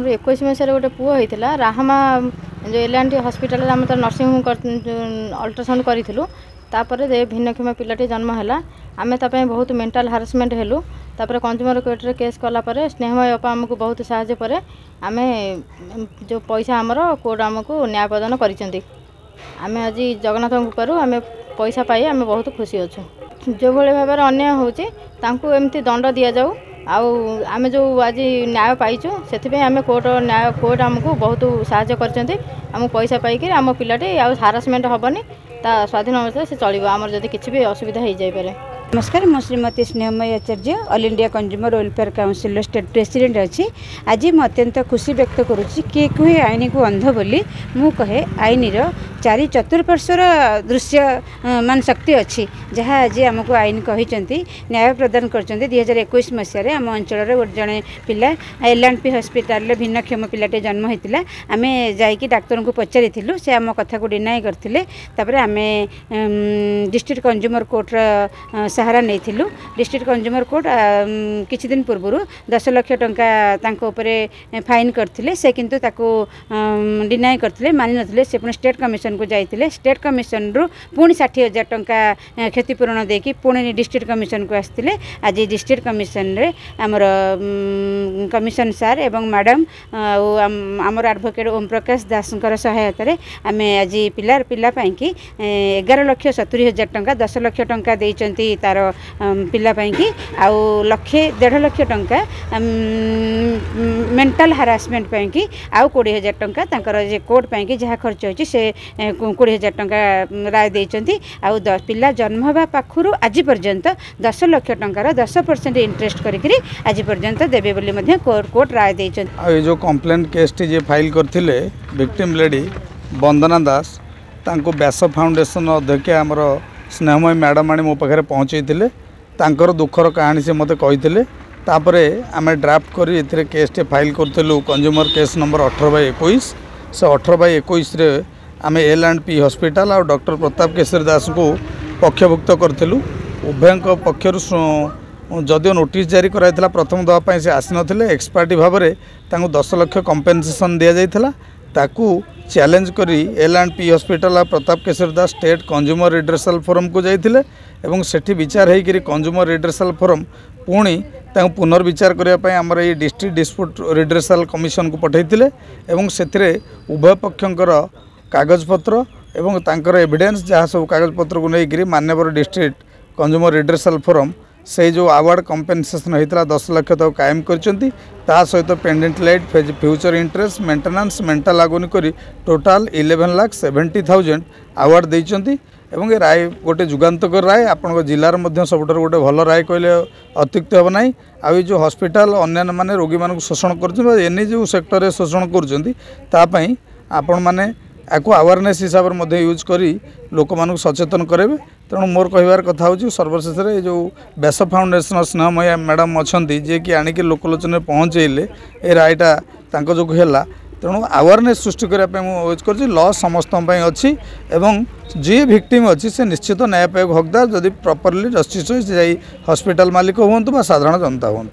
आम 21 मसीह गोटे पुओ होता राहमा जो एल&टी हॉस्पिटल आम तो नर्सिंग होम अल्ट्रासाउंड करूँ तापर भिन्नक्षम पिलाटी जन्म है आम ताप बहुत मेंटल हारासमेंट हेलु तापर कंज्यूमर कोर्ट रे केस कलापर स्नेहमय अपा आमको बहुत साहाय्य पर आम जो पैसा आमर कोर्ट आमको न्याय प्रदान कर आम आज जगन्नाथ कृपारू आम पैसा पाई आम बहुत खुशी अच्छु जो भाई भाव अन्याय होमती दंड दि जाऊ आम जो आज न्याय पाइचु से आम कोर्ट आमको बहुत साहाय्य करमको पैसा पाई आम पिलाटी हारासमेंट हेनी ता स्वाधीन अवस्था से चलो आमर जब किसी भी असुविधा हो जाए। नमस्कार मु Shrimati Snehamayi Acharya all India consumer welfare council state president अच्छी आज मैं अत्यंत खुशी व्यक्त करुच्ची किए कहे आईन को अंध बोली मु कहे आईन चारि चतुर्पार्श्वर दृश्य मान शक्ति अच्छी जहाँ आज आमको आईन कहते न्याय प्रदान कर 2021 मसीह आम अंचल जड़े पिला एल&पी हॉस्पिटल भिन्नक्षम पिलाटे जन्म होता आम जाकि डाक्तर को पचारि से आम कथा को डिनाई करते आम डिस्ट्रिक्ट कंज्यूमर कोर्ट सहारा नहीं डिस्ट्रिक्ट कंज्यूमर कोर्ट किछि दिन पूर्व 10 लाख टंका फाइन करते से किंतु ताको डिनाई करते मानि नथिले से पुणी स्टेट कमिशन को जाइए स्टेट कमिशन रु पुणी 60,000 टंका क्षतिपूरण देकी पुणी डिस्ट्रिक्ट कमिशन को आसते आज डिस्ट्रिक्ट कमिशन रे आमर कमिशन सार एवं मैडम आमर एडवोकेट ओम प्रकाश दास सहायतार आम आज पिला कि 11,70,000 टंका 10 लाख टंका देइचंती तार पिला कि आउ 1.5 लाख टंका मेंटल हारासमेंट कि आउ 20,000 टंका तांकर जे कोर्ट कि जहाँ खर्च होची से 20,000 टंका राय देइचंती आउ पिला जन्म होबा पाखुरु आज पर्यंत 10 लाख टंकार 10% इंटरेस्ट करिकरी आज पर्यंत देबे बोली मध्ये कोर्ट राय देइचंती। आ जो कंप्लेंट केस टी जे फाइल करथिले विक्टिम लेडी वंदना दास तांको व्यास फाउंडेशन अध्यक्ष आमर स्नेहमयी मैडम आनी मो पाखे पहुँचे दुखर कहानी से मत कही आम ड्राफ्ट कर केस टे फाइल करूँ कंज्यूमर केस नंबर 18/21 से 18/21 आम एल&पी हॉस्पिटल और डॉक्टर प्रताप केशरी दास को पक्षभुक्त करूँ उभय पक्षर जदिव नोटिस जारी कराइला प्रथम दवाई से आसी नथिले एक्सपर्टी भाव में 10 लाख कंपेनसेशन दि जाइथिला ताकू चैलेंज करी एल&पी हॉस्पिटल और प्रताप केशरी दास स्टेट कंज्यूमर रिड्रेसल फोरम को जाइथिले एवं सेठी विचार होकर कंज्यूमर रिड्रेसल फोरम पुणी पुनर्विचार करने आमर ये डिस्ट्रिक्ट डिस्प्यूट रिड्रेसल कमिशन को पठाइथिले एवं सेथिरे उभय पक्षंकर कागजपत्र एवं तांकर एविडेंस जहाँ सब कागजपत्र को लेकर मान्यवर डिस्ट्रिक्ट कंज्यूमर रिड्रेसल फोरम से जो अवार्ड कंपेनसेशन होता 10 लाख तो कायम करचंती सहित pendente lite future interest maintenance mental agony करी टोटाल 11,70,000 अवार्ड देइचंती एवं ये राय गोटे जुगान्तकर राय आपण जिलार मध्य सबुठार गोटे भल राय कहले अत्युक्त हे ना आ जो हॉस्पिटल अन्य माने रोगी मानक शोषण कर एने जो सेक्टर में शोषण करपई आपण मैंने आपको अवेयरनेस हिसाब से यूज करी लोक मानक सचेतन करेंगे तेणु मोर कहबार कथा हूँ सर्वशेष जो व्यास फाउंडेशन स्नेहमयी मैडम अच्छा जी कि आणिक लोकलोचन पहुँचेले ये रायटा जो है तेणु अवेयरनेस सृष्टि करने यूज कर लॉ समस्त अच्छी एवं जी विक्टिम अच्छी से निश्चित न्याय पाइक हकदार जदि प्रॉपर्ली जस्टिस हॉस्पिटल मालिक हूँ साधारण जनता हूँ।